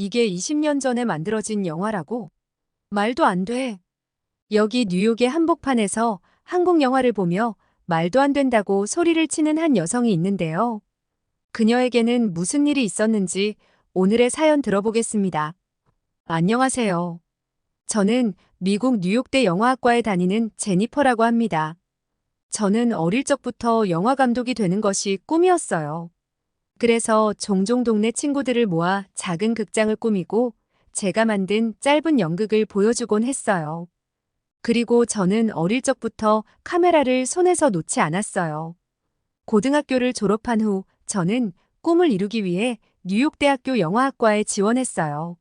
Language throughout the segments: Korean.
이게 20년 전에 만들어진 영화라고? 말도 안 돼. 여기 뉴욕의 한복판에서 한국 영화를 보며 말도 안 된다고 소리를 치는 한 여성이 있는데요. 그녀에게는 무슨 일이 있었는지 오늘의 사연 들어보겠습니다. 안녕하세요. 저는 미국 뉴욕대 영화학과에 다니는 제니퍼라고 합니다. 저는 어릴 적부터 영화 감독이 되는 것이 꿈이었어요. 그래서 종종 동네 친구들을 모아 작은 극장을 꾸미고 제가 만든 짧은 연극을 보여주곤 했어요. 그리고 저는 어릴 적부터 카메라를 손에서 놓지 않았어요. 고등학교를 졸업한 후 저는 꿈을 이루기 위해 뉴욕대학교 영화학과에 지원했어요.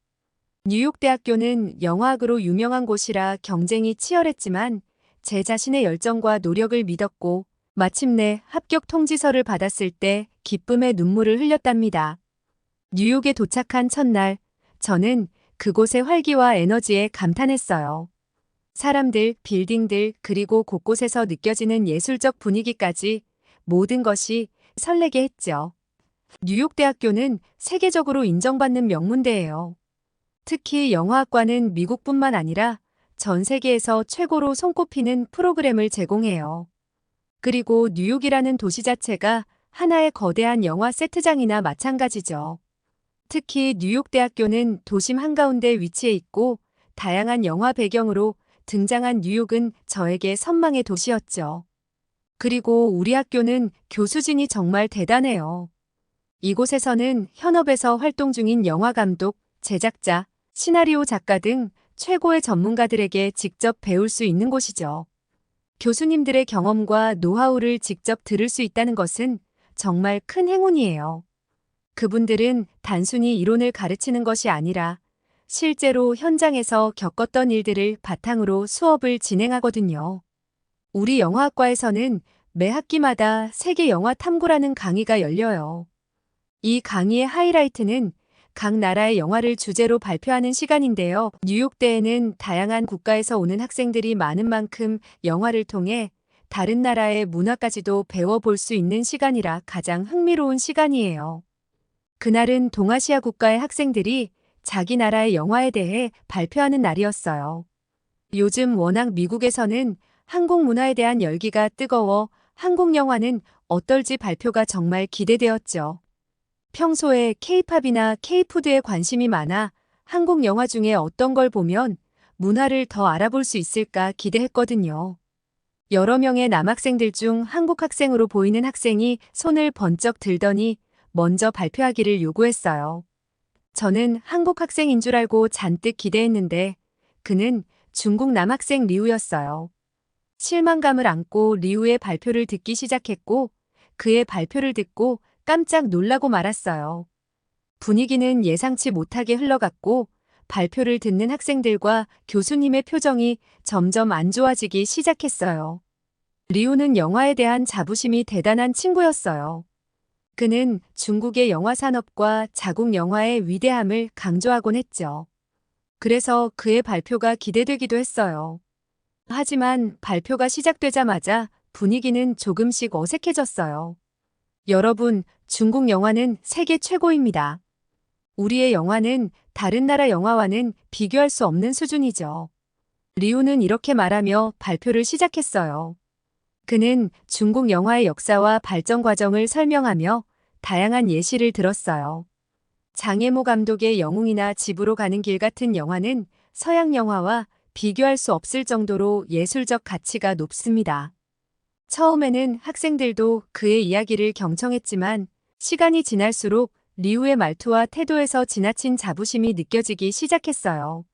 뉴욕대학교는 영화학으로 유명한 곳이라 경쟁이 치열했지만 제 자신의 열정과 노력을 믿었고 마침내 합격 통지서를 받았을 때 기쁨의 눈물을 흘렸답니다. 뉴욕에 도착한 첫날, 저는 그곳의 활기와 에너지에 감탄했어요. 사람들, 빌딩들, 그리고 곳곳에서 느껴지는 예술적 분위기까지 모든 것이 설레게 했죠. 뉴욕대학교는 세계적으로 인정받는 명문대예요. 특히 영화학과는 미국뿐만 아니라 전 세계에서 최고로 손꼽히는 프로그램을 제공해요. 그리고 뉴욕이라는 도시 자체가 하나의 거대한 영화 세트장이나 마찬가지죠. 특히 뉴욕대학교는 도심 한가운데 위치해 있고 다양한 영화 배경으로 등장한 뉴욕은 저에게 선망의 도시였죠. 그리고 우리 학교는 교수진이 정말 대단해요. 이곳에서는 현업에서 활동 중인 영화 감독, 제작자, 시나리오 작가 등 최고의 전문가들에게 직접 배울 수 있는 곳이죠. 교수님들의 경험과 노하우를 직접 들을 수 있다는 것은 정말 큰 행운이에요. 그분들은 단순히 이론을 가르치는 것이 아니라 실제로 현장에서 겪었던 일들을 바탕으로 수업을 진행하거든요. 우리 영화학과에서는 매 학기마다 세계 영화 탐구라는 강의가 열려요. 이 강의의 하이라이트는 각 나라의 영화를 주제로 발표하는 시간인데요. 뉴욕대에는 다양한 국가에서 오는 학생들이 많은 만큼 영화를 통해 다른 나라의 문화까지도 배워볼 수 있는 시간이라 가장 흥미로운 시간이에요. 그날은 동아시아 국가의 학생들이 자기 나라의 영화에 대해 발표하는 날이었어요. 요즘 워낙 미국에서는 한국 문화에 대한 열기가 뜨거워 한국 영화는 어떨지 발표가 정말 기대되었죠. 평소에 K-팝이나 K-푸드에 관심이 많아 한국 영화 중에 어떤 걸 보면 문화를 더 알아볼 수 있을까 기대했거든요. 여러 명의 남학생들 중 한국 학생으로 보이는 학생이 손을 번쩍 들더니 먼저 발표하기를 요구했어요. 저는 한국 학생인 줄 알고 잔뜩 기대했는데 그는 중국 남학생 리우였어요. 실망감을 안고 리우의 발표를 듣기 시작했고 그의 발표를 듣고 깜짝 놀라고 말았어요. 분위기는 예상치 못하게 흘러갔고 발표를 듣는 학생들과 교수님의 표정이 점점 안 좋아지기 시작했어요. 리우는 영화에 대한 자부심이 대단한 친구였어요. 그는 중국의 영화 산업과 자국 영화의 위대함을 강조하곤 했죠. 그래서 그의 발표가 기대되기도 했어요. 하지만 발표가 시작되자마자 분위기는 조금씩 어색해졌어요. 여러분, 중국 영화는 세계 최고입니다. 우리의 영화는 다른 나라 영화와는 비교할 수 없는 수준이죠. 리우는 이렇게 말하며 발표를 시작했어요. 그는 중국 영화의 역사와 발전 과정을 설명하며 다양한 예시를 들었어요. 장혜모 감독의 영웅이나 집으로 가는 길 같은 영화는 서양 영화와 비교할 수 없을 정도로 예술적 가치가 높습니다. 처음에는 학생들도 그의 이야기를 경청했지만 시간이 지날수록 리우의 말투와 태도에서 지나친 자부심이 느껴지기 시작했어요.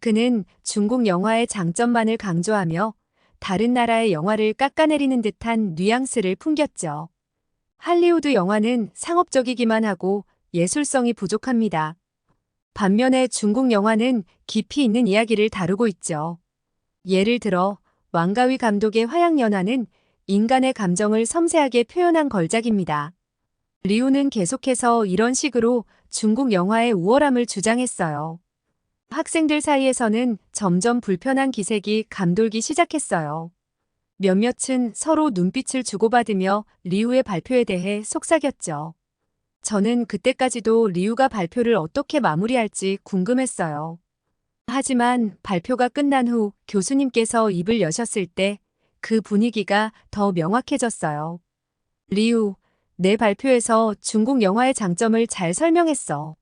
그는 중국 영화의 장점만을 강조하며 다른 나라의 영화를 깎아내리는 듯한 뉘앙스를 풍겼죠. 할리우드 영화는 상업적이기만 하고 예술성이 부족합니다. 반면에 중국 영화는 깊이 있는 이야기를 다루고 있죠. 예를 들어 왕가위 감독의 화양연화는 인간의 감정을 섬세하게 표현한 걸작입니다. 리우는 계속해서 이런 식으로 중국 영화의 우월함을 주장했어요. 학생들 사이에서는 점점 불편한 기색이 감돌기 시작했어요. 몇몇은 서로 눈빛을 주고받으며 리우의 발표에 대해 속삭였죠. 저는 그때까지도 리우가 발표를 어떻게 마무리할지 궁금했어요. 하지만 발표가 끝난 후 교수님께서 입을 여셨을 때 그 분위기가 더 명확해졌어요. 리우, 내 발표에서 중국 영화의 장점을 잘 설명했어.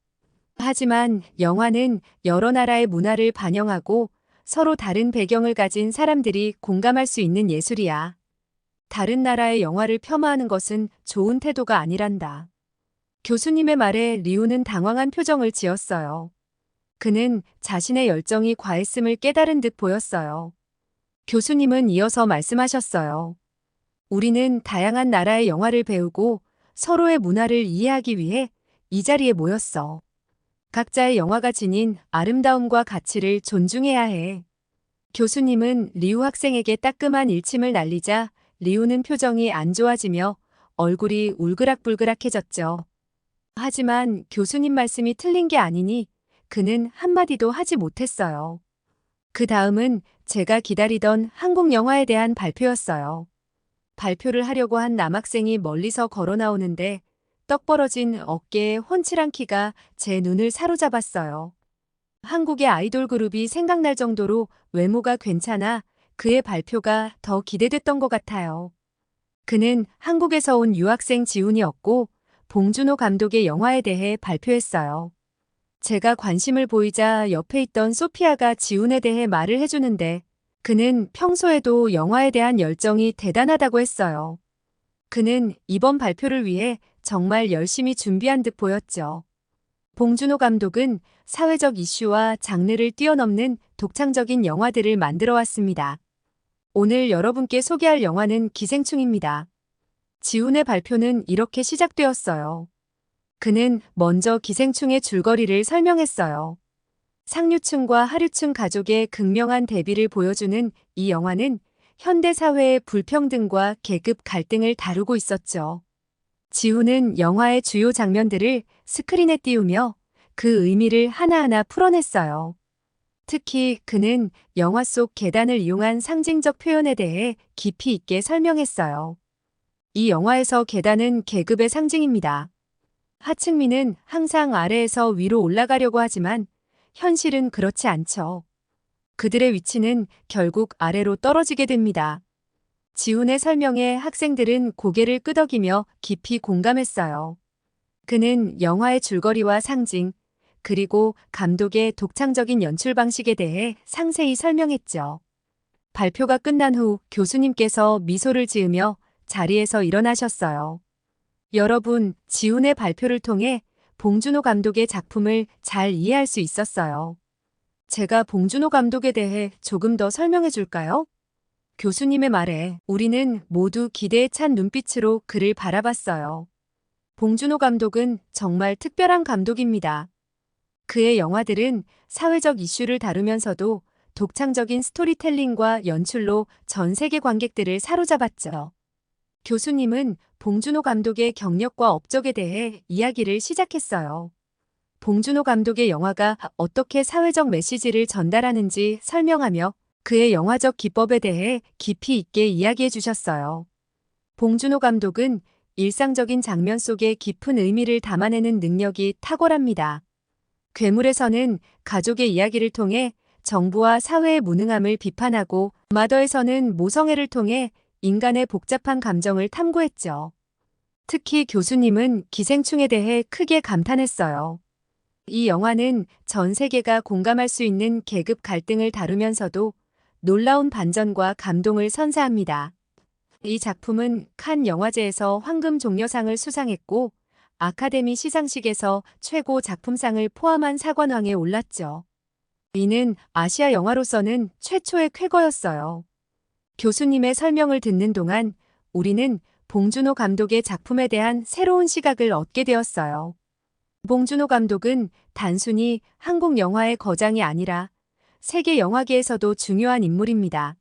하지만 영화는 여러 나라의 문화를 반영하고 서로 다른 배경을 가진 사람들이 공감할 수 있는 예술이야. 다른 나라의 영화를 폄하하는 것은 좋은 태도가 아니란다. 교수님의 말에 리우는 당황한 표정을 지었어요. 그는 자신의 열정이 과했음을 깨달은 듯 보였어요. 교수님은 이어서 말씀하셨어요. 우리는 다양한 나라의 영화를 배우고 서로의 문화를 이해하기 위해 이 자리에 모였어. 각자의 영화가 지닌 아름다움과 가치를 존중해야 해. 교수님은 리우 학생에게 따끔한 일침을 날리자 리우는 표정이 안 좋아지며 얼굴이 울그락불그락해졌죠. 하지만 교수님 말씀이 틀린 게 아니니 그는 한마디도 하지 못했어요. 그 다음은 제가 기다리던 한국 영화에 대한 발표였어요. 발표를 하려고 한 남학생이 멀리서 걸어 나오는데 떡 벌어진 어깨에 훤칠한 키가 제 눈을 사로잡았어요. 한국의 아이돌 그룹이 생각날 정도로 외모가 괜찮아 그의 발표가 더 기대됐던 것 같아요. 그는 한국에서 온 유학생 지훈이었고 봉준호 감독의 영화에 대해 발표했어요. 제가 관심을 보이자 옆에 있던 소피아가 지훈에 대해 말을 해주는데 그는 평소에도 영화에 대한 열정이 대단하다고 했어요. 그는 이번 발표를 위해 정말 열심히 준비한 듯 보였죠. 봉준호 감독은 사회적 이슈와 장르를 뛰어넘는 독창적인 영화들을 만들어 왔습니다. 오늘 여러분께 소개할 영화는 기생충입니다. 지훈의 발표는 이렇게 시작되었어요. 그는 먼저 기생충의 줄거리를 설명했어요. 상류층과 하류층 가족의 극명한 대비를 보여주는 이 영화는 현대사회의 불평등과 계급 갈등을 다루고 있었죠. 지훈은 영화의 주요 장면들을 스크린에 띄우며 그 의미를 하나하나 풀어냈어요. 특히 그는 영화 속 계단을 이용한 상징적 표현에 대해 깊이 있게 설명했어요. 이 영화에서 계단은 계급의 상징입니다. 하층민은 항상 아래에서 위로 올라가려고 하지만 현실은 그렇지 않죠. 그들의 위치는 결국 아래로 떨어지게 됩니다. 지훈의 설명에 학생들은 고개를 끄덕이며 깊이 공감했어요. 그는 영화의 줄거리와 상징, 그리고 감독의 독창적인 연출 방식에 대해 상세히 설명했죠. 발표가 끝난 후 교수님께서 미소를 지으며 자리에서 일어나셨어요. 여러분, 지훈의 발표를 통해 봉준호 감독의 작품을 잘 이해할 수 있었어요. 제가 봉준호 감독에 대해 조금 더 설명해 줄까요? 교수님의 말에 우리는 모두 기대에 찬 눈빛으로 그를 바라봤어요. 봉준호 감독은 정말 특별한 감독입니다. 그의 영화들은 사회적 이슈를 다루면서도 독창적인 스토리텔링과 연출로 전 세계 관객들을 사로잡았죠. 교수님은 봉준호 감독의 경력과 업적에 대해 이야기를 시작했어요. 봉준호 감독의 영화가 어떻게 사회적 메시지를 전달하는지 설명하며 그의 영화적 기법에 대해 깊이 있게 이야기해 주셨어요. 봉준호 감독은 일상적인 장면 속에 깊은 의미를 담아내는 능력이 탁월합니다. 괴물에서는 가족의 이야기를 통해 정부와 사회의 무능함을 비판하고 마더에서는 모성애를 통해 인간의 복잡한 감정을 탐구했죠. 특히 교수님은 기생충에 대해 크게 감탄했어요. 이 영화는 전 세계가 공감할 수 있는 계급 갈등을 다루면서도 놀라운 반전과 감동을 선사합니다. 이 작품은 칸 영화제에서 황금 종려상을 수상했고 아카데미 시상식에서 최고 작품상을 포함한 사관왕에 올랐죠. 이는 아시아 영화로서는 최초의 쾌거였어요. 교수님의 설명을 듣는 동안 우리는 봉준호 감독의 작품에 대한 새로운 시각을 얻게 되었어요. 봉준호 감독은 단순히 한국 영화의 거장이 아니라 세계 영화계에서도 중요한 인물입니다.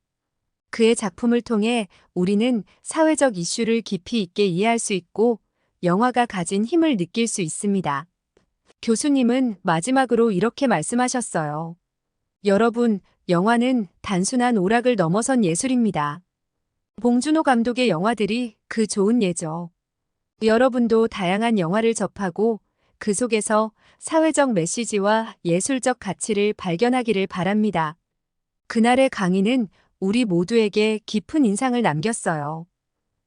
그의 작품을 통해 우리는 사회적 이슈를 깊이 있게 이해할 수 있고 영화가 가진 힘을 느낄 수 있습니다. 교수님은 마지막으로 이렇게 말씀하셨어요. 여러분, 영화는 단순한 오락을 넘어선 예술입니다. 봉준호 감독의 영화들이 그 좋은 예죠. 여러분도 다양한 영화를 접하고 그 속에서 사회적 메시지와 예술적 가치를 발견하기를 바랍니다. 그날의 강의는 우리 모두에게 깊은 인상을 남겼어요.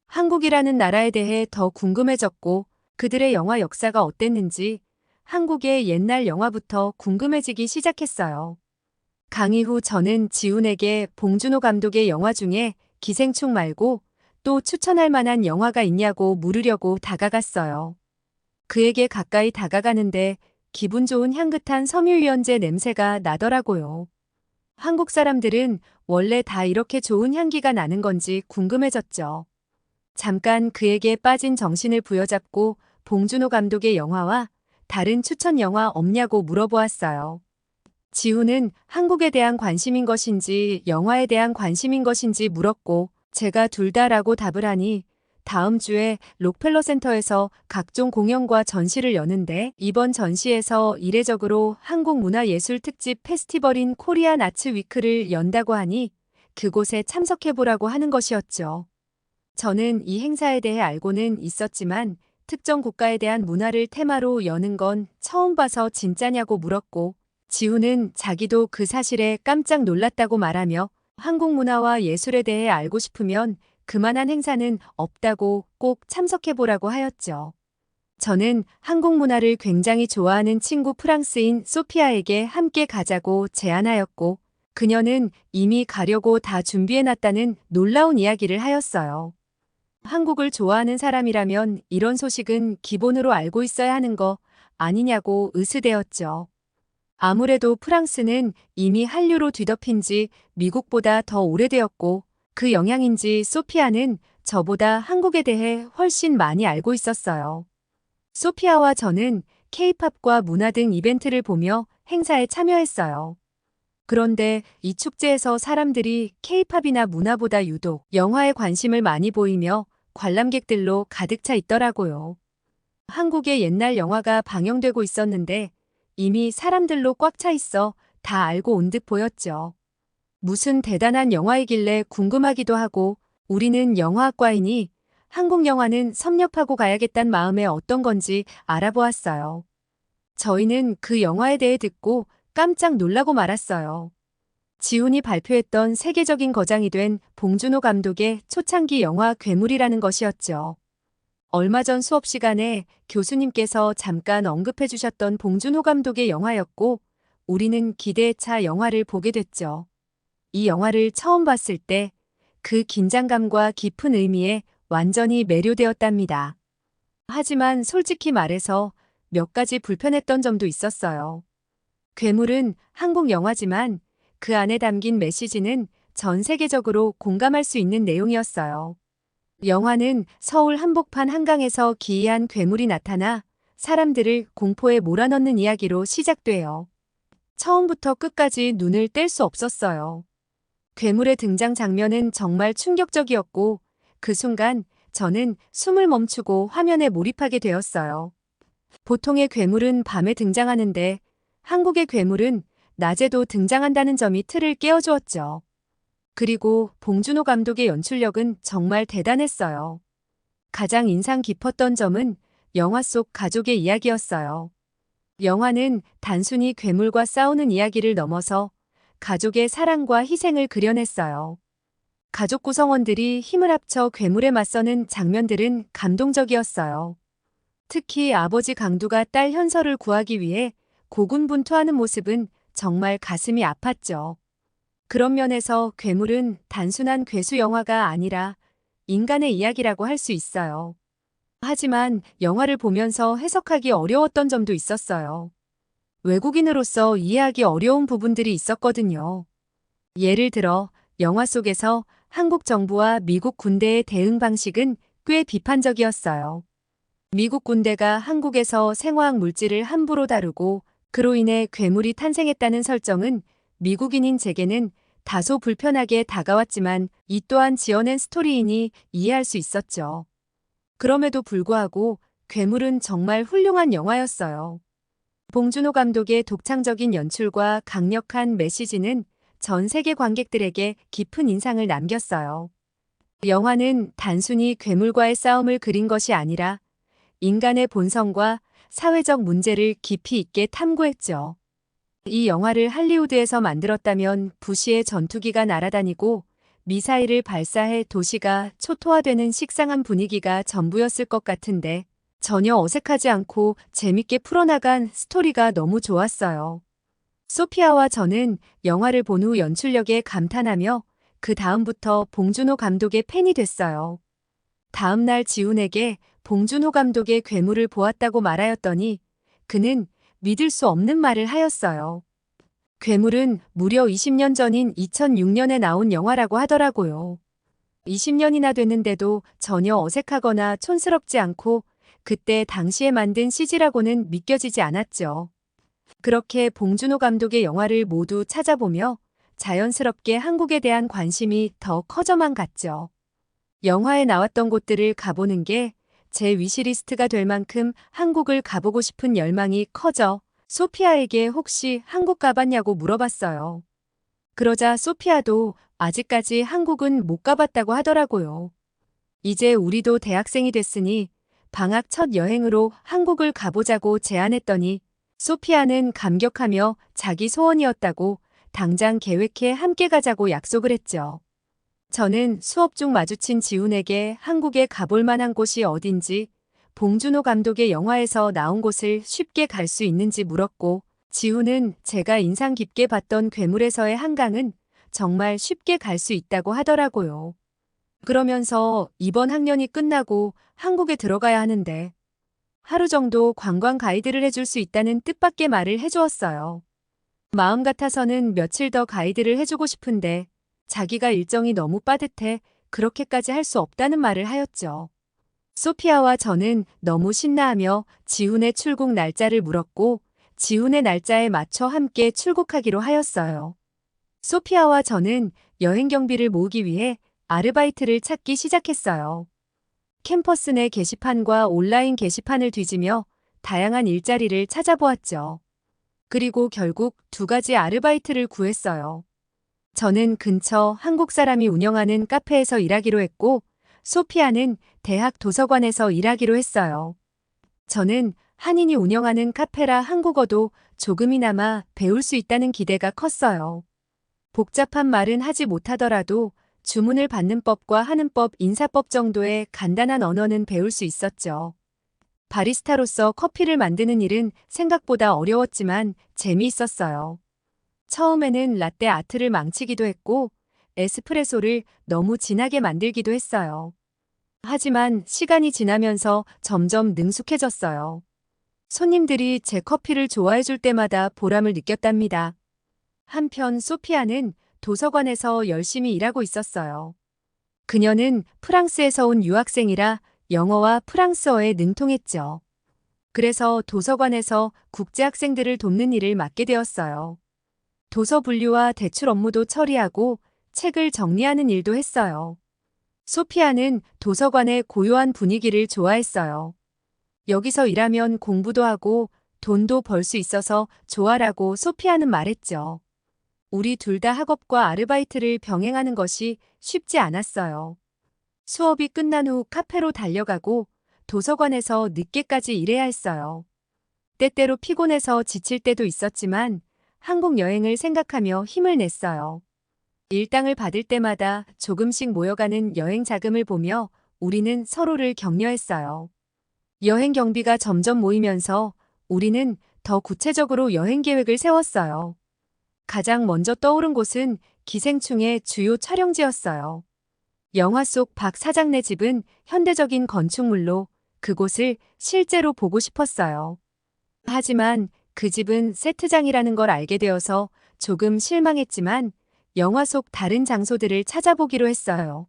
한국이라는 나라에 대해 더 궁금해졌고 그들의 영화 역사가 어땠는지 한국의 옛날 영화부터 궁금해지기 시작했어요. 강의 후 저는 지훈에게 봉준호 감독의 영화 중에 기생충 말고 또 추천할 만한 영화가 있냐고 물으려고 다가갔어요. 그에게 가까이 다가가는데 기분 좋은 향긋한 섬유유연제 냄새가 나더라고요. 한국 사람들은 원래 다 이렇게 좋은 향기가 나는 건지 궁금해졌죠. 잠깐 그에게 빠진 정신을 부여잡고 봉준호 감독의 영화와 다른 추천 영화 없냐고 물어보았어요. 지훈은 한국에 대한 관심인 것인지 영화에 대한 관심인 것인지 물었고 제가 둘 다라고 답을 하니 다음 주에 록펠러 센터에서 각종 공연과 전시를 여는데 이번 전시에서 이례적으로 한국문화예술 특집 페스티벌인 코리안 아츠 위크를 연다고 하니 그곳에 참석해보라고 하는 것이었죠. 저는 이 행사에 대해 알고는 있었지만 특정 국가에 대한 문화를 테마로 여는 건 처음 봐서 진짜냐고 물었고 지훈은 자기도 그 사실에 깜짝 놀랐다고 말하며 한국 문화와 예술에 대해 알고 싶으면 그만한 행사는 없다고 꼭 참석해보라고 하였죠. 저는 한국 문화를 굉장히 좋아하는 친구 프랑스인 소피아에게 함께 가자고 제안하였고 그녀는 이미 가려고 다 준비해놨다는 놀라운 이야기를 하였어요. 한국을 좋아하는 사람이라면 이런 소식은 기본으로 알고 있어야 하는 거 아니냐고 으스대었죠. 아무래도 프랑스는 이미 한류로 뒤덮인 지 미국보다 더 오래되었고 그 영향인지 소피아는 저보다 한국에 대해 훨씬 많이 알고 있었어요. 소피아와 저는 K-팝과 문화 등 이벤트를 보며 행사에 참여했어요. 그런데 이 축제에서 사람들이 K-팝이나 문화보다 유독 영화에 관심을 많이 보이며 관람객들로 가득 차 있더라고요. 한국의 옛날 영화가 방영되고 있었는데 이미 사람들로 꽉 차 있어 다 알고 온 듯 보였죠. 무슨 대단한 영화이길래 궁금하기도 하고 우리는 영화학과이니 한국 영화는 섭렵하고 가야겠단 마음에 어떤 건지 알아보았어요. 저희는 그 영화에 대해 듣고 깜짝 놀라고 말았어요. 지훈이 발표했던 세계적인 거장이 된 봉준호 감독의 초창기 영화 괴물이라는 것이었죠. 얼마 전 수업 시간에 교수님께서 잠깐 언급해 주셨던 봉준호 감독의 영화였고 우리는 기대에 차 영화를 보게 됐죠. 이 영화를 처음 봤을 때 그 긴장감과 깊은 의미에 완전히 매료되었답니다. 하지만 솔직히 말해서 몇 가지 불편했던 점도 있었어요. 괴물은 한국 영화지만 그 안에 담긴 메시지는 전 세계적으로 공감할 수 있는 내용이었어요. 영화는 서울 한복판 한강에서 기이한 괴물이 나타나 사람들을 공포에 몰아넣는 이야기로 시작돼요. 처음부터 끝까지 눈을 뗄 수 없었어요. 괴물의 등장 장면은 정말 충격적이었고 그 순간 저는 숨을 멈추고 화면에 몰입하게 되었어요. 보통의 괴물은 밤에 등장하는데 한국의 괴물은 낮에도 등장한다는 점이 틀을 깨워주었죠. 그리고 봉준호 감독의 연출력은 정말 대단했어요. 가장 인상 깊었던 점은 영화 속 가족의 이야기였어요. 영화는 단순히 괴물과 싸우는 이야기를 넘어서 가족의 사랑과 희생을 그려냈어요. 가족 구성원들이 힘을 합쳐 괴물에 맞서는 장면들은 감동적이었어요. 특히 아버지 강두가 딸 현서를 구하기 위해 고군분투하는 모습은 정말 가슴이 아팠죠. 그런 면에서 괴물은 단순한 괴수 영화가 아니라 인간의 이야기라고 할 수 있어요. 하지만 영화를 보면서 해석하기 어려웠던 점도 있었어요. 외국인으로서 이해하기 어려운 부분들이 있었거든요. 예를 들어 영화 속에서 한국 정부와 미국 군대의 대응 방식은 꽤 비판적이었어요. 미국 군대가 한국에서 생화학 물질을 함부로 다루고 그로 인해 괴물이 탄생했다는 설정은 미국인인 제게는 다소 불편하게 다가왔지만 이 또한 지어낸 스토리이니 이해할 수 있었죠. 그럼에도 불구하고 괴물은 정말 훌륭한 영화였어요. 봉준호 감독의 독창적인 연출과 강력한 메시지는 전 세계 관객들에게 깊은 인상을 남겼어요. 영화는 단순히 괴물과의 싸움을 그린 것이 아니라 인간의 본성과 사회적 문제를 깊이 있게 탐구했죠. 이 영화를 할리우드에서 만들었다면 부시의 전투기가 날아다니고 미사일을 발사해 도시가 초토화되는 식상한 분위기가 전부였을 것 같은데 전혀 어색하지 않고 재밌게 풀어나간 스토리가 너무 좋았어요. 소피아와 저는 영화를 본 후 연출력에 감탄하며 그 다음부터 봉준호 감독의 팬이 됐어요. 다음날 지훈에게 봉준호 감독의 괴물을 보았다고 말하였더니 그는 믿을 수 없는 말을 하였어요. 괴물은 무려 20년 전인 2006년에 나온 영화라고 하더라고요. 20년이나 됐는데도 전혀 어색하거나 촌스럽지 않고 그때 당시에 만든 CG라고는 믿겨지지 않았죠. 그렇게 봉준호 감독의 영화를 모두 찾아보며 자연스럽게 한국에 대한 관심이 더 커져만 갔죠. 영화에 나왔던 곳들을 가보는 게 제 위시리스트가 될 만큼 한국을 가보고 싶은 열망이 커져 소피아에게 혹시 한국 가봤냐고 물어봤어요. 그러자 소피아도 아직까지 한국은 못 가봤다고 하더라고요. 이제 우리도 대학생이 됐으니 방학 첫 여행으로 한국을 가보자고 제안했더니 소피아는 감격하며 자기 소원이었다고 당장 계획해 함께 가자고 약속을 했죠. 저는 수업 중 마주친 지훈에게 한국에 가볼 만한 곳이 어딘지, 봉준호 감독의 영화에서 나온 곳을 쉽게 갈 수 있는지 물었고, 지훈은 제가 인상 깊게 봤던 괴물에서의 한강은 정말 쉽게 갈 수 있다고 하더라고요. 그러면서 이번 학년이 끝나고 한국에 들어가야 하는데 하루 정도 관광 가이드를 해줄 수 있다는 뜻밖의 말을 해주었어요. 마음 같아서는 며칠 더 가이드를 해주고 싶은데 자기가 일정이 너무 빠듯해 그렇게까지 할 수 없다는 말을 하였죠. 소피아와 저는 너무 신나하며 지훈의 출국 날짜를 물었고 지훈의 날짜에 맞춰 함께 출국하기로 하였어요. 소피아와 저는 여행 경비를 모으기 위해 아르바이트를 찾기 시작했어요. 캠퍼스 내 게시판과 온라인 게시판을 뒤지며 다양한 일자리를 찾아보았죠. 그리고 결국 2가지 아르바이트를 구했어요. 저는 근처 한국 사람이 운영하는 카페에서 일하기로 했고 소피아는 대학 도서관에서 일하기로 했어요. 저는 한인이 운영하는 카페라 한국어도 조금이나마 배울 수 있다는 기대가 컸어요. 복잡한 말은 하지 못하더라도 주문을 받는 법과 하는 법, 인사법 정도의 간단한 언어는 배울 수 있었죠. 바리스타로서 커피를 만드는 일은 생각보다 어려웠지만 재미있었어요. 처음에는 라떼 아트를 망치기도 했고 에스프레소를 너무 진하게 만들기도 했어요. 하지만 시간이 지나면서 점점 능숙해졌어요. 손님들이 제 커피를 좋아해 줄 때마다 보람을 느꼈답니다. 한편 소피아는 도서관에서 열심히 일하고 있었어요. 그녀는 프랑스에서 온 유학생이라 영어와 프랑스어에 능통했죠. 그래서 도서관에서 국제학생들을 돕는 일을 맡게 되었어요. 도서 분류와 대출 업무도 처리하고 책을 정리하는 일도 했어요. 소피아는 도서관의 고요한 분위기를 좋아했어요. 여기서 일하면 공부도 하고 돈도 벌 수 있어서 좋아라고 소피아는 말했죠. 우리 둘 다 학업과 아르바이트를 병행하는 것이 쉽지 않았어요. 수업이 끝난 후 카페로 달려가고 도서관에서 늦게까지 일해야 했어요. 때때로 피곤해서 지칠 때도 있었지만 한국 여행을 생각하며 힘을 냈어요. 일당을 받을 때마다 조금씩 모여가는 여행 자금을 보며 우리는 서로를 격려했어요. 여행 경비가 점점 모이면서 우리는 더 구체적으로 여행 계획을 세웠어요. 가장 먼저 떠오른 곳은 기생충의 주요 촬영지였어요. 영화 속 박 사장네 집은 현대적인 건축물로 그곳을 실제로 보고 싶었어요. 하지만 그 집은 세트장이라는 걸 알게 되어서 조금 실망했지만 영화 속 다른 장소들을 찾아보기로 했어요.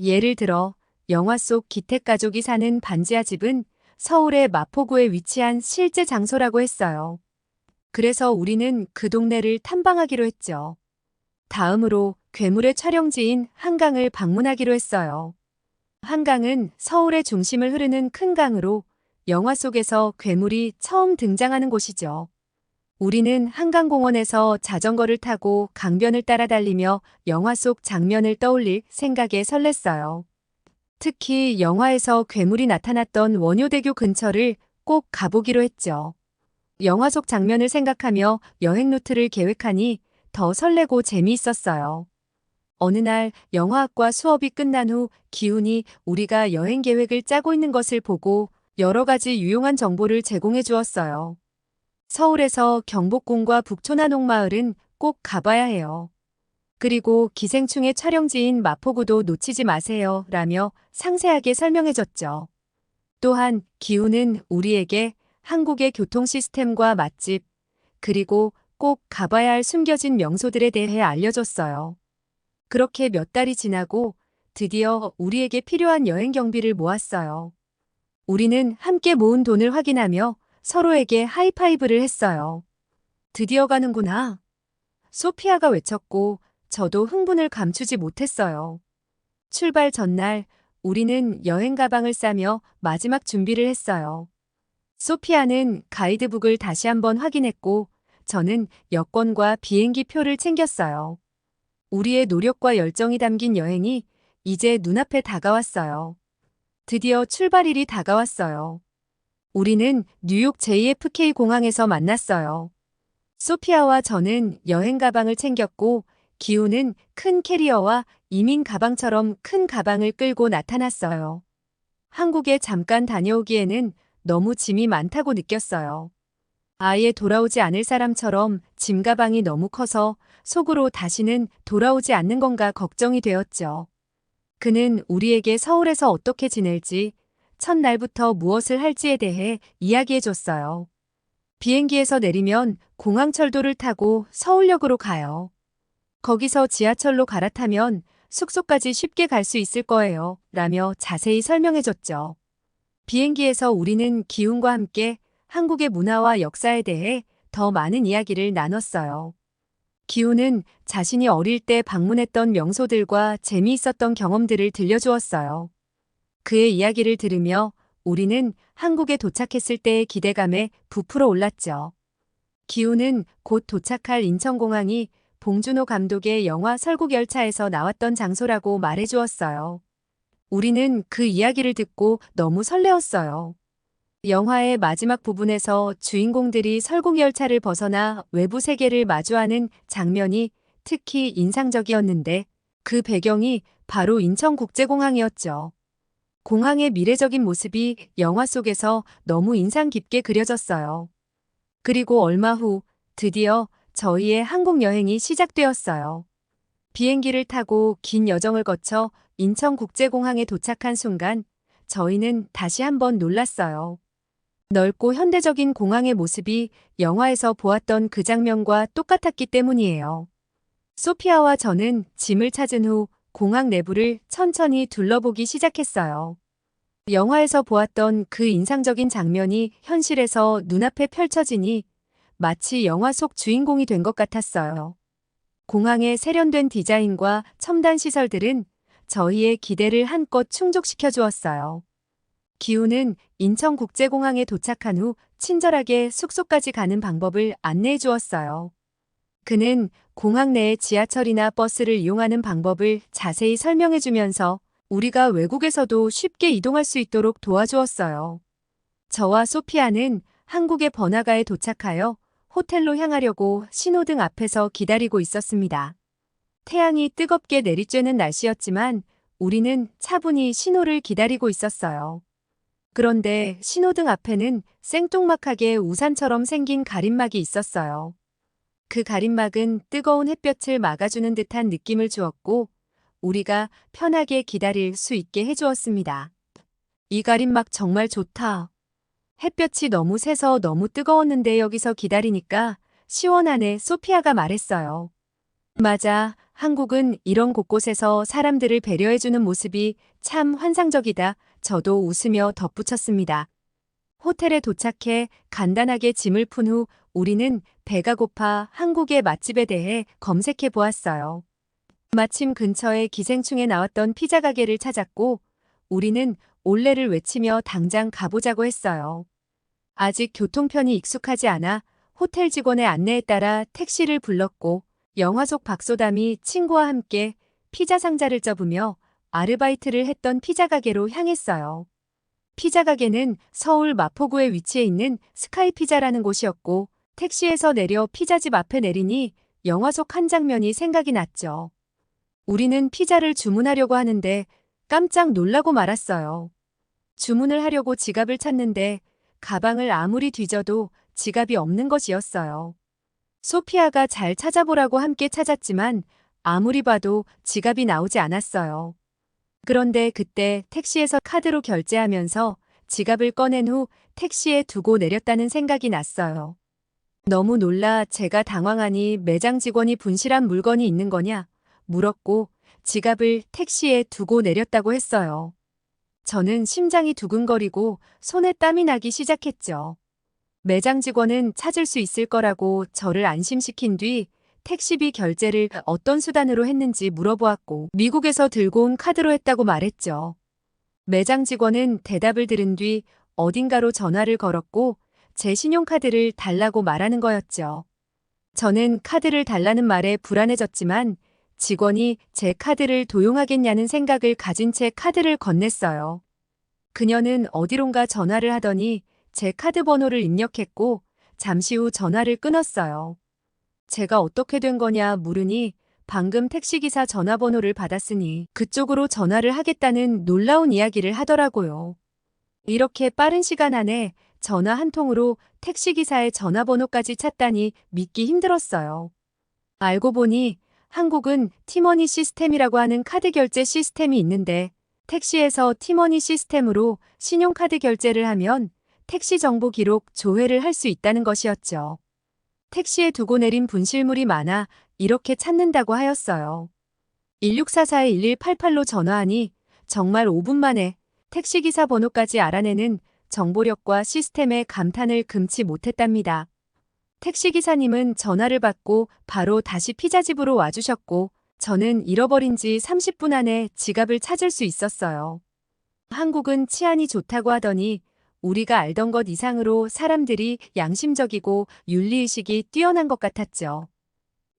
예를 들어 영화 속 기택 가족이 사는 반지하 집은 서울의 마포구에 위치한 실제 장소라고 했어요. 그래서 우리는 그 동네를 탐방하기로 했죠. 다음으로 괴물의 촬영지인 한강을 방문하기로 했어요. 한강은 서울의 중심을 흐르는 큰 강으로 영화 속에서 괴물이 처음 등장하는 곳이죠. 우리는 한강공원에서 자전거를 타고 강변을 따라 달리며 영화 속 장면을 떠올릴 생각에 설렜어요. 특히 영화에서 괴물이 나타났던 원효대교 근처를 꼭 가보기로 했죠. 영화 속 장면을 생각하며 여행 루트를 계획하니 더 설레고 재미있었어요. 어느 날 영화학과 수업이 끝난 후 기훈이 우리가 여행 계획을 짜고 있는 것을 보고 여러 가지 유용한 정보를 제공해 주었어요. 서울에서 경복궁과 북촌한옥마을은 꼭 가봐야 해요. 그리고 기생충의 촬영지인 마포구도 놓치지 마세요. 라며 상세하게 설명해줬죠. 또한 기훈은 우리에게 한국의 교통 시스템과 맛집, 그리고 꼭 가봐야 할 숨겨진 명소들에 대해 알려줬어요. 그렇게 몇 달이 지나고 드디어 우리에게 필요한 여행 경비를 모았어요. 우리는 함께 모은 돈을 확인하며 서로에게 하이파이브를 했어요. 드디어 가는구나. 소피아가 외쳤고 저도 흥분을 감추지 못했어요. 출발 전날 우리는 여행 가방을 싸며 마지막 준비를 했어요. 소피아는 가이드북을 다시 한번 확인했고 저는 여권과 비행기 표를 챙겼어요. 우리의 노력과 열정이 담긴 여행이 이제 눈앞에 다가왔어요. 드디어 출발일이 다가왔어요. 우리는 뉴욕 JFK 공항에서 만났어요. 소피아와 저는 여행 가방을 챙겼고 기훈은 큰 캐리어와 이민 가방처럼 큰 가방을 끌고 나타났어요. 한국에 잠깐 다녀오기에는 너무 짐이 많다고 느꼈어요. 아예 돌아오지 않을 사람처럼 짐 가방이 너무 커서 속으로 다시는 돌아오지 않는 건가 걱정이 되었죠. 그는 우리에게 서울에서 어떻게 지낼지, 첫날부터 무엇을 할지에 대해 이야기해 줬어요. 비행기에서 내리면 공항철도를 타고 서울역으로 가요. 거기서 지하철로 갈아타면 숙소까지 쉽게 갈 수 있을 거예요. 라며 자세히 설명해 줬죠. 비행기에서 우리는 기훈과 함께 한국의 문화와 역사에 대해 더 많은 이야기를 나눴어요. 기훈은 자신이 어릴 때 방문했던 명소들과 재미있었던 경험들을 들려주었어요. 그의 이야기를 들으며 우리는 한국에 도착했을 때의 기대감에 부풀어 올랐죠. 기훈은 곧 도착할 인천공항이 봉준호 감독의 영화 설국열차에서 나왔던 장소라고 말해주었어요. 우리는 그 이야기를 듣고 너무 설레었어요. 영화의 마지막 부분에서 주인공들이 설국열차를 벗어나 외부 세계를 마주하는 장면이 특히 인상적이었는데 그 배경이 바로 인천국제공항이었죠. 공항의 미래적인 모습이 영화 속에서 너무 인상 깊게 그려졌어요. 그리고 얼마 후 드디어 저희의 한국 여행이 시작되었어요. 비행기를 타고 긴 여정을 거쳐 인천국제공항에 도착한 순간 저희는 다시 한번 놀랐어요. 넓고 현대적인 공항의 모습이 영화에서 보았던 그 장면과 똑같았기 때문이에요. 소피아와 저는 짐을 찾은 후 공항 내부를 천천히 둘러보기 시작했어요. 영화에서 보았던 그 인상적인 장면이 현실에서 눈앞에 펼쳐지니 마치 영화 속 주인공이 된 것 같았어요. 공항의 세련된 디자인과 첨단 시설들은 저희의 기대를 한껏 충족시켜 주었어요. 기훈은 인천국제공항에 도착한 후 친절하게 숙소까지 가는 방법을 안내해 주었어요. 그는 공항 내의 지하철이나 버스를 이용하는 방법을 자세히 설명해 주면서 우리가 외국에서도 쉽게 이동할 수 있도록 도와주었어요. 저와 소피아는 한국의 번화가에 도착하여 호텔로 향하려고 신호등 앞에서 기다리고 있었습니다. 태양이 뜨겁게 내리쬐는 날씨였지만 우리는 차분히 신호를 기다리고 있었어요. 그런데 신호등 앞에는 생뚱막하게 우산처럼 생긴 가림막이 있었어요. 그 가림막은 뜨거운 햇볕을 막아주는 듯한 느낌을 주었고 우리가 편하게 기다릴 수 있게 해주었습니다. 이 가림막 정말 좋다. 햇볕이 너무 세서 너무 뜨거웠는데 여기서 기다리니까 시원하네. 소피아가 말했어요. 맞아. 한국은 이런 곳곳에서 사람들을 배려해주는 모습이 참 환상적이다. 저도 웃으며 덧붙였습니다. 호텔에 도착해 간단하게 짐을 푼 후 우리는 배가 고파 한국의 맛집에 대해 검색해 보았어요. 마침 근처에 기생충에 나왔던 피자 가게를 찾았고 우리는 올레를 외치며 당장 가보자고 했어요. 아직 교통편이 익숙하지 않아 호텔 직원의 안내에 따라 택시를 불렀고 영화 속 박소담이 친구와 함께 피자 상자를 접으며 아르바이트를 했던 피자 가게로 향했어요. 피자 가게는 서울 마포구에 위치해 있는 스카이 피자라는 곳이었고, 택시에서 내려 피자집 앞에 내리니 영화 속 한 장면이 생각이 났죠. 우리는 피자를 주문하려고 하는데 깜짝 놀라고 말았어요. 주문을 하려고 지갑을 찾는데 가방을 아무리 뒤져도 지갑이 없는 것이었어요. 소피아가 잘 찾아보라고 함께 찾았지만 아무리 봐도 지갑이 나오지 않았어요. 그런데 그때 택시에서 카드로 결제하면서 지갑을 꺼낸 후 택시에 두고 내렸다는 생각이 났어요. 너무 놀라 제가 당황하니 매장 직원이 분실한 물건이 있는 거냐 물었고 지갑을 택시에 두고 내렸다고 했어요. 저는 심장이 두근거리고 손에 땀이 나기 시작했죠. 매장 직원은 찾을 수 있을 거라고 저를 안심시킨 뒤 택시비 결제를 어떤 수단으로 했는지 물어보았고 미국에서 들고 온 카드로 했다고 말했죠. 매장 직원은 대답을 들은 뒤 어딘가로 전화를 걸었고 제 신용카드를 달라고 말하는 거였죠. 저는 카드를 달라는 말에 불안해졌지만 직원이 제 카드를 도용하겠냐는 생각을 가진 채 카드를 건넸어요. 그녀는 어디론가 전화를 하더니 제 카드 번호를 입력했고 잠시 후 전화를 끊었어요. 제가 어떻게 된 거냐 물으니 방금 택시기사 전화번호를 받았으니 그쪽으로 전화를 하겠다는 놀라운 이야기를 하더라고요. 이렇게 빠른 시간 안에 전화 한 통으로 택시기사의 전화번호까지 찾다니 믿기 힘들었어요. 알고 보니 한국은 티머니 시스템이라고 하는 카드 결제 시스템이 있는데 택시에서 티머니 시스템으로 신용카드 결제를 하면 택시 정보 기록 조회를 할 수 있다는 것이었죠. 택시에 두고 내린 분실물이 많아 이렇게 찾는다고 하였어요. 1644-1188로 전화하니 정말 5분 만에 택시기사 번호까지 알아내는 정보력과 시스템에 감탄을 금치 못했답니다. 택시기사님은 전화를 받고 바로 다시 피자집으로 와주셨고 저는 잃어버린 지 30분 안에 지갑을 찾을 수 있었어요. 한국은 치안이 좋다고 하더니 우리가 알던 것 이상으로 사람들이 양심적이고 윤리의식이 뛰어난 것 같았죠.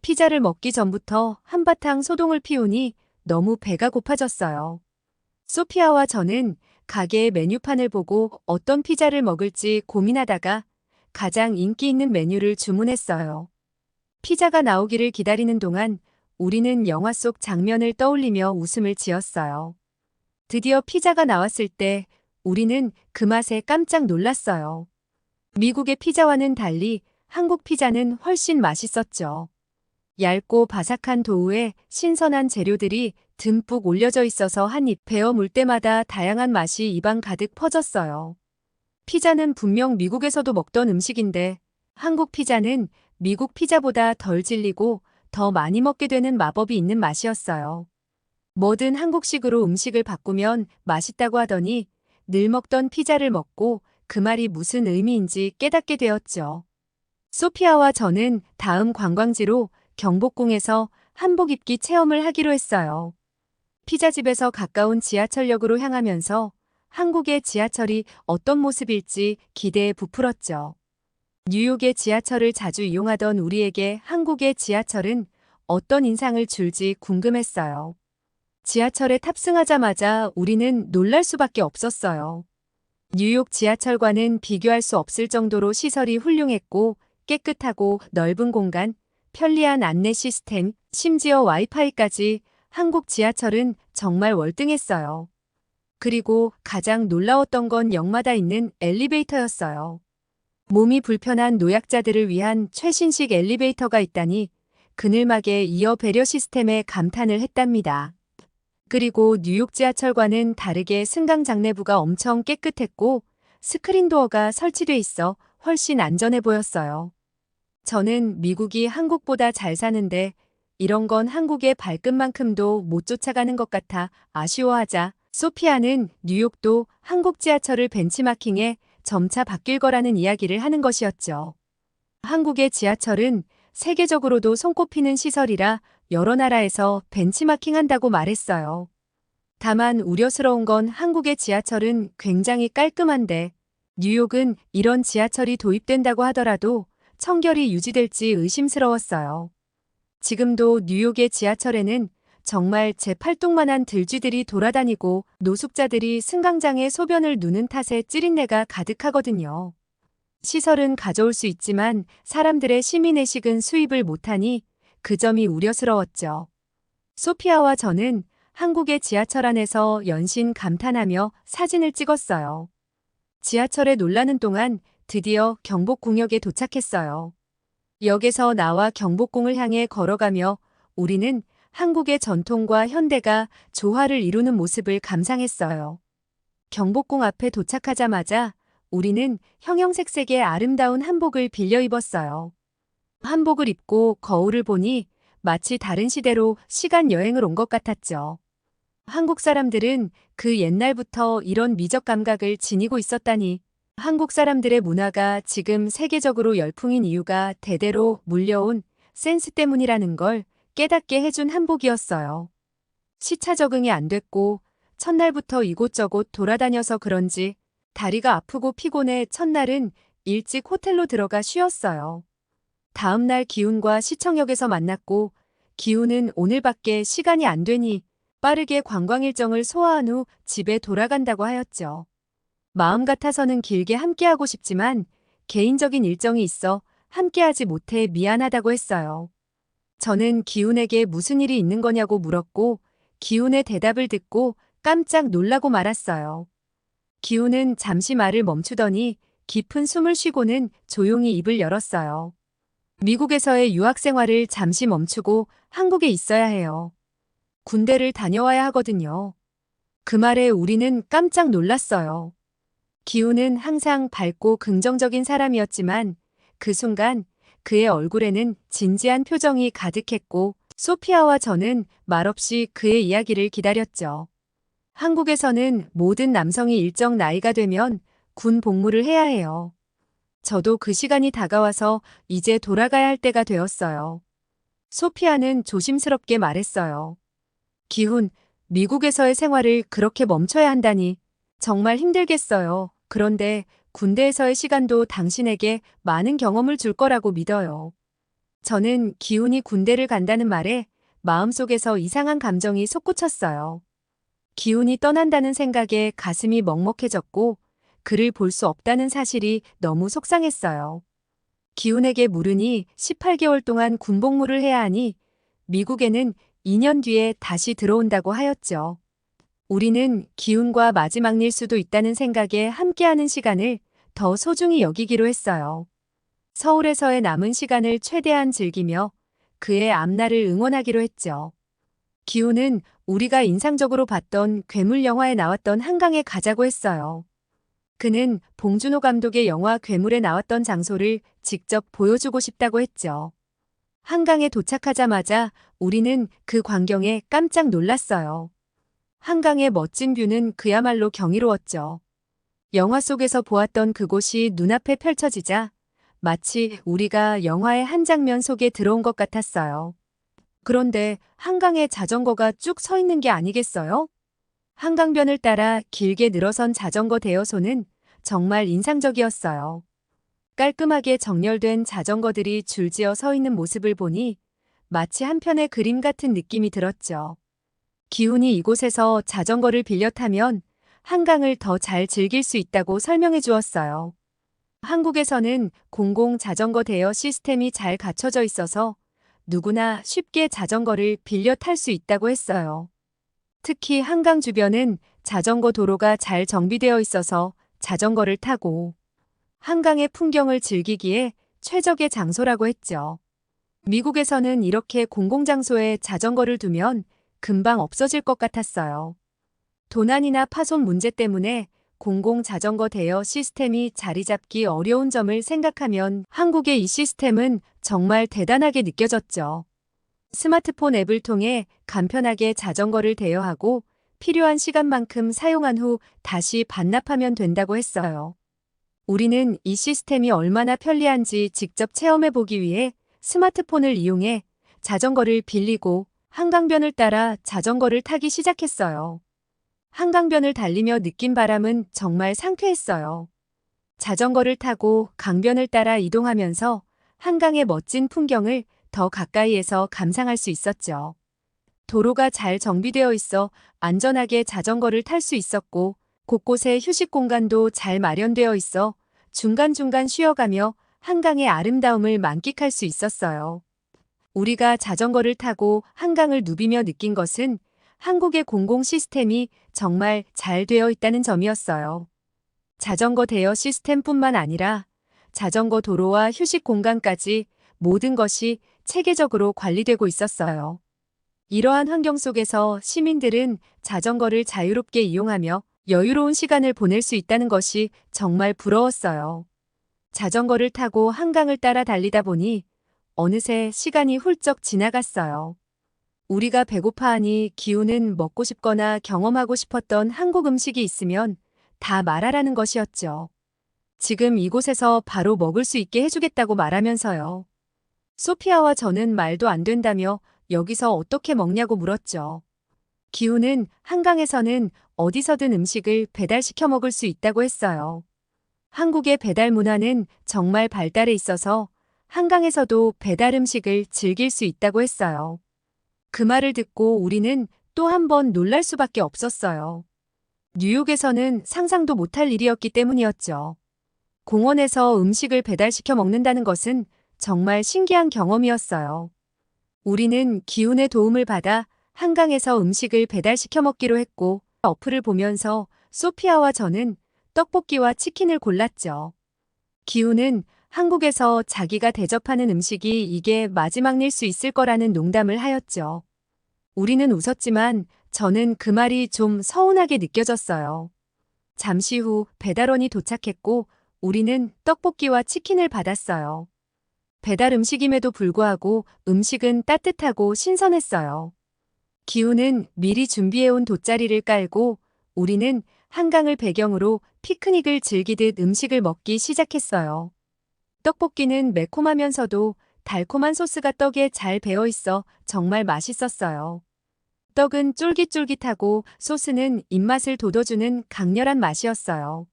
피자를 먹기 전부터 한바탕 소동을 피우니 너무 배가 고파졌어요. 소피아와 저는 가게의 메뉴판을 보고 어떤 피자를 먹을지 고민하다가 가장 인기 있는 메뉴를 주문했어요. 피자가 나오기를 기다리는 동안 우리는 영화 속 장면을 떠올리며 웃음을 지었어요. 드디어 피자가 나왔을 때 우리는 그 맛에 깜짝 놀랐어요. 미국의 피자와는 달리 한국 피자는 훨씬 맛있었죠. 얇고 바삭한 도우에 신선한 재료들이 듬뿍 올려져 있어서 한 입 베어 물 때마다 다양한 맛이 입안 가득 퍼졌어요. 피자는 분명 미국에서도 먹던 음식인데 한국 피자는 미국 피자보다 덜 질리고 더 많이 먹게 되는 마법이 있는 맛이었어요. 뭐든 한국식으로 음식을 바꾸면 맛있다고 하더니 늘 먹던 피자를 먹고 그 말이 무슨 의미인지 깨닫게 되었죠. 소피아와 저는 다음 관광지로 경복궁에서 한복 입기 체험을 하기로 했어요. 피자집에서 가까운 지하철역으로 향하면서 한국의 지하철이 어떤 모습일지 기대에 부풀었죠. 뉴욕의 지하철을 자주 이용하던 우리에게 한국의 지하철은 어떤 인상을 줄지 궁금했어요. 지하철에 탑승하자마자 우리는 놀랄 수밖에 없었어요. 뉴욕 지하철과는 비교할 수 없을 정도로 시설이 훌륭했고 깨끗하고 넓은 공간, 편리한 안내 시스템, 심지어 와이파이까지 한국 지하철은 정말 월등했어요. 그리고 가장 놀라웠던 건 역마다 있는 엘리베이터였어요. 몸이 불편한 노약자들을 위한 최신식 엘리베이터가 있다니 그늘막의 이어 배려 시스템에 감탄을 했답니다. 그리고 뉴욕 지하철과는 다르게 승강 장내부가 엄청 깨끗했고 스크린 도어가 설치돼 있어 훨씬 안전해 보였어요. 저는 미국이 한국보다 잘 사는데 이런 건 한국의 발끝만큼도 못 쫓아가는 것 같아 아쉬워하자 소피아는 뉴욕도 한국 지하철을 벤치마킹해 점차 바뀔 거라는 이야기를 하는 것이었죠. 한국의 지하철은 세계적으로도 손꼽히는 시설이라 여러 나라에서 벤치마킹한다고 말했어요. 다만 우려스러운 건 한국의 지하철은 굉장히 깔끔한데 뉴욕은 이런 지하철이 도입된다고 하더라도 청결이 유지될지 의심스러웠어요. 지금도 뉴욕의 지하철에는 정말 제 팔뚝만한 들쥐들이 돌아다니고 노숙자들이 승강장에 소변을 누는 탓에 찌린내가 가득하거든요. 시설은 가져올 수 있지만 사람들의 시민의식은 수입을 못하니 그 점이 우려스러웠죠. 소피아와 저는 한국의 지하철 안에서 연신 감탄하며 사진을 찍었어요. 지하철에 놀라는 동안 드디어 경복궁역에 도착했어요. 역에서 나와 경복궁을 향해 걸어가며 우리는 한국의 전통과 현대가 조화를 이루는 모습을 감상했어요. 경복궁 앞에 도착하자마자 우리는 형형색색의 아름다운 한복을 빌려 입었어요. 한복을 입고 거울을 보니 마치 다른 시대로 시간 여행을 온 것 같았죠. 한국 사람들은 그 옛날부터 이런 미적 감각을 지니고 있었다니, 한국 사람들의 문화가 지금 세계적으로 열풍인 이유가 대대로 물려온 센스 때문이라는 걸 깨닫게 해준 한복이었어요. 시차 적응이 안 됐고 첫날부터 이곳저곳 돌아다녀서 그런지 다리가 아프고 피곤해 첫날은 일찍 호텔로 들어가 쉬었어요. 다음 날 기훈과 시청역에서 만났고 기훈은 오늘밖에 시간이 안 되니 빠르게 관광 일정을 소화한 후 집에 돌아간다고 하였죠. 마음 같아서는 길게 함께하고 싶지만 개인적인 일정이 있어 함께하지 못해 미안하다고 했어요. 저는 기훈에게 무슨 일이 있는 거냐고 물었고 기훈의 대답을 듣고 깜짝 놀라고 말았어요. 기훈은 잠시 말을 멈추더니 깊은 숨을 쉬고는 조용히 입을 열었어요. 미국에서의 유학 생활을 잠시 멈추고 한국에 있어야 해요. 군대를 다녀와야 하거든요. 그 말에 우리는 깜짝 놀랐어요. 기훈은 항상 밝고 긍정적인 사람이었지만 그 순간 그의 얼굴에는 진지한 표정이 가득했고 소피아와 저는 말없이 그의 이야기를 기다렸죠. 한국에서는 모든 남성이 일정 나이가 되면 군 복무를 해야 해요. 저도 그 시간이 다가와서 이제 돌아가야 할 때가 되었어요. 소피아는 조심스럽게 말했어요. 기훈, 미국에서의 생활을 그렇게 멈춰야 한다니 정말 힘들겠어요. 그런데 군대에서의 시간도 당신에게 많은 경험을 줄 거라고 믿어요. 저는 기훈이 군대를 간다는 말에 마음속에서 이상한 감정이 솟구쳤어요. 기훈이 떠난다는 생각에 가슴이 먹먹해졌고 그를 볼 수 없다는 사실이 너무 속상했어요. 기훈에게 물으니 18개월 동안 군복무를 해야 하니 미국에는 2년 뒤에 다시 들어온다고 하였죠. 우리는 기훈과 마지막 일 수도 있다는 생각에 함께하는 시간을 더 소중히 여기기로 했어요. 서울에서의 남은 시간을 최대한 즐기며 그의 앞날을 응원하기로 했죠. 기훈은 우리가 인상적으로 봤던 괴물 영화에 나왔던 한강에 가자고 했어요. 그는 봉준호 감독의 영화 괴물에 나왔던 장소를 직접 보여주고 싶다고 했죠. 한강에 도착하자마자 우리는 그 광경에 깜짝 놀랐어요. 한강의 멋진 뷰는 그야말로 경이로웠죠. 영화 속에서 보았던 그곳이 눈앞에 펼쳐지자 마치 우리가 영화의 한 장면 속에 들어온 것 같았어요. 그런데 한강에 자전거가 쭉 서 있는 게 아니겠어요? 한강변을 따라 길게 늘어선 자전거 대여소는 정말 인상적이었어요. 깔끔하게 정렬된 자전거들이 줄지어 서 있는 모습을 보니 마치 한편의 그림 같은 느낌이 들었죠. 기훈이 이곳에서 자전거를 빌려 타면 한강을 더 잘 즐길 수 있다고 설명해 주었어요. 한국에서는 공공 자전거 대여 시스템이 잘 갖춰져 있어서 누구나 쉽게 자전거를 빌려 탈 수 있다고 했어요. 특히 한강 주변은 자전거 도로가 잘 정비되어 있어서 자전거를 타고 한강의 풍경을 즐기기에 최적의 장소라고 했죠. 미국에서는 이렇게 공공장소에 자전거를 두면 금방 없어질 것 같았어요. 도난이나 파손 문제 때문에 공공자전거 대여 시스템이 자리 잡기 어려운 점을 생각하면 한국의 이 시스템은 정말 대단하게 느껴졌죠. 스마트폰 앱을 통해 간편하게 자전거를 대여하고 필요한 시간만큼 사용한 후 다시 반납하면 된다고 했어요. 우리는 이 시스템이 얼마나 편리한지 직접 체험해 보기 위해 스마트폰을 이용해 자전거를 빌리고 한강변을 따라 자전거를 타기 시작했어요. 한강변을 달리며 느낀 바람은 정말 상쾌했어요. 자전거를 타고 강변을 따라 이동하면서 한강의 멋진 풍경을 더 가까이에서 감상할 수 있었죠. 도로가 잘 정비되어 있어 안전하게 자전거를 탈 수 있었고, 곳곳에 휴식 공간도 잘 마련되어 있어 중간중간 쉬어가며 한강의 아름다움을 만끽할 수 있었어요. 우리가 자전거를 타고 한강을 누비며 느낀 것은 한국의 공공 시스템이 정말 잘 되어 있다는 점이었어요. 자전거 대여 시스템뿐만 아니라 자전거 도로와 휴식 공간까지 모든 것이 체계적으로 관리되고 있었어요. 이러한 환경 속에서 시민들은 자전거를 자유롭게 이용하며 여유로운 시간을 보낼 수 있다는 것이 정말 부러웠어요. 자전거를 타고 한강을 따라 달리다 보니 어느새 시간이 훌쩍 지나갔어요. 우리가 배고파하니 기우는 먹고 싶거나 경험하고 싶었던 한국 음식이 있으면 다 말하라는 것이었죠. 지금 이곳에서 바로 먹을 수 있게 해주겠다고 말하면서요. 소피아와 저는 말도 안 된다며 여기서 어떻게 먹냐고 물었죠. 기우는 한강에서는 어디서든 음식을 배달시켜 먹을 수 있다고 했어요. 한국의 배달 문화는 정말 발달해 있어서 한강에서도 배달 음식을 즐길 수 있다고 했어요. 그 말을 듣고 우리는 또 한 번 놀랄 수밖에 없었어요. 뉴욕에서는 상상도 못할 일이었기 때문이었죠. 공원에서 음식을 배달시켜 먹는다는 것은 정말 신기한 경험이었어요. 우리는 기훈의 도움을 받아 한강에서 음식을 배달시켜 먹기로 했고, 어플을 보면서 소피아와 저는 떡볶이와 치킨을 골랐죠. 기훈은 한국에서 자기가 대접하는 음식이 이게 마지막일 수 있을 거라는 농담을 하였죠. 우리는 웃었지만 저는 그 말이 좀 서운하게 느껴졌어요. 잠시 후 배달원이 도착했고 우리는 떡볶이와 치킨을 받았어요. 배달 음식임에도 불구하고 음식은 따뜻하고 신선했어요. 기훈은 미리 준비해온 돗자리를 깔고 우리는 한강을 배경으로 피크닉을 즐기듯 음식을 먹기 시작했어요. 떡볶이는 매콤하면서도 달콤한 소스가 떡에 잘 배어 있어 정말 맛있었어요. 떡은 쫄깃쫄깃하고 소스는 입맛을 돋워주는 강렬한 맛이었어요.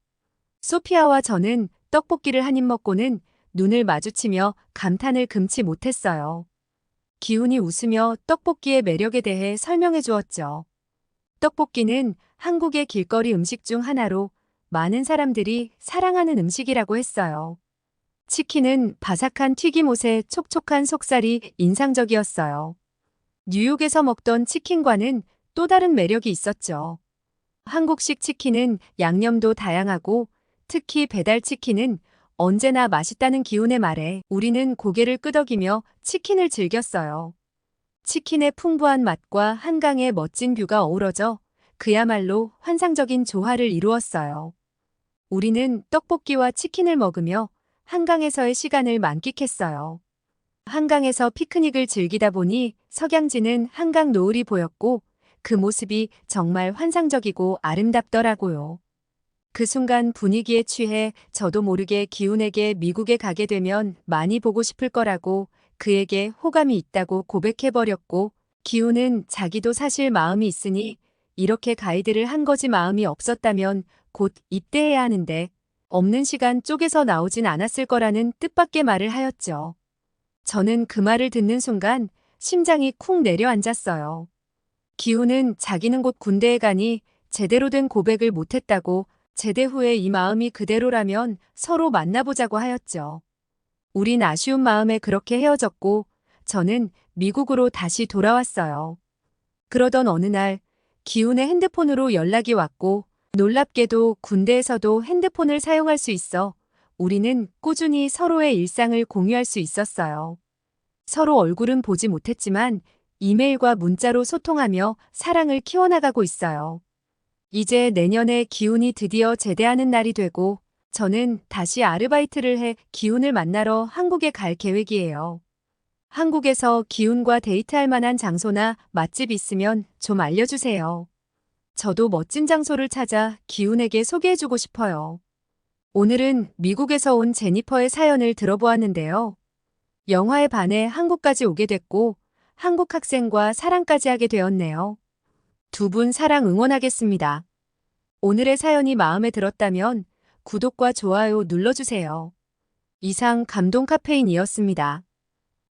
소피아와 저는 떡볶이를 한 입 먹고는 눈을 마주치며 감탄을 금치 못했어요. 기훈이 웃으며 떡볶이의 매력에 대해 설명해 주었죠. 떡볶이는 한국의 길거리 음식 중 하나로 많은 사람들이 사랑하는 음식이라고 했어요. 치킨은 바삭한 튀김옷에 촉촉한 속살이 인상적이었어요. 뉴욕에서 먹던 치킨과는 또 다른 매력이 있었죠. 한국식 치킨은 양념도 다양하고 특히 배달 치킨은 언제나 맛있다는 기훈의 말에 우리는 고개를 끄덕이며 치킨을 즐겼어요. 치킨의 풍부한 맛과 한강의 멋진 뷰가 어우러져 그야말로 환상적인 조화를 이루었어요. 우리는 떡볶이와 치킨을 먹으며 한강에서의 시간을 만끽했어요. 한강에서 피크닉을 즐기다 보니 석양지는 한강 노을이 보였고 그 모습이 정말 환상적이고 아름답더라고요. 그 순간 분위기에 취해 저도 모르게 기훈에게 미국에 가게 되면 많이 보고 싶을 거라고 그에게 호감이 있다고 고백해버렸고 기훈은 자기도 사실 마음이 있으니 이렇게 가이드를 한 거지 마음이 없었다면 곧 입대해야 하는데 없는 시간 쪼개서 나오진 않았을 거라는 뜻밖의 말을 하였죠. 저는 그 말을 듣는 순간 심장이 쿵 내려앉았어요. 기훈은 자기는 곧 군대에 가니 제대로 된 고백을 못했다고 제대 후에 이 마음이 그대로라면 서로 만나보자고 하였죠. 우린 아쉬운 마음에 그렇게 헤어졌고 저는 미국으로 다시 돌아왔어요. 그러던 어느 날 기훈의 핸드폰으로 연락이 왔고 놀랍게도 군대에서도 핸드폰을 사용할 수 있어 우리는 꾸준히 서로의 일상을 공유할 수 있었어요. 서로 얼굴은 보지 못했지만 이메일과 문자로 소통하며 사랑을 키워나가고 있어요. 이제 내년에 기훈이 드디어 제대하는 날이 되고 저는 다시 아르바이트를 해 기훈을 만나러 한국에 갈 계획이에요. 한국에서 기훈과 데이트할 만한 장소나 맛집 있으면 좀 알려주세요. 저도 멋진 장소를 찾아 기훈에게 소개해주고 싶어요. 오늘은 미국에서 온 제니퍼의 사연을 들어보았는데요. 영화에 반해 한국까지 오게 됐고 한국 학생과 사랑까지 하게 되었네요. 두 분 사랑 응원하겠습니다. 오늘의 사연이 마음에 들었다면 구독과 좋아요 눌러주세요. 이상 감동 카페인이었습니다.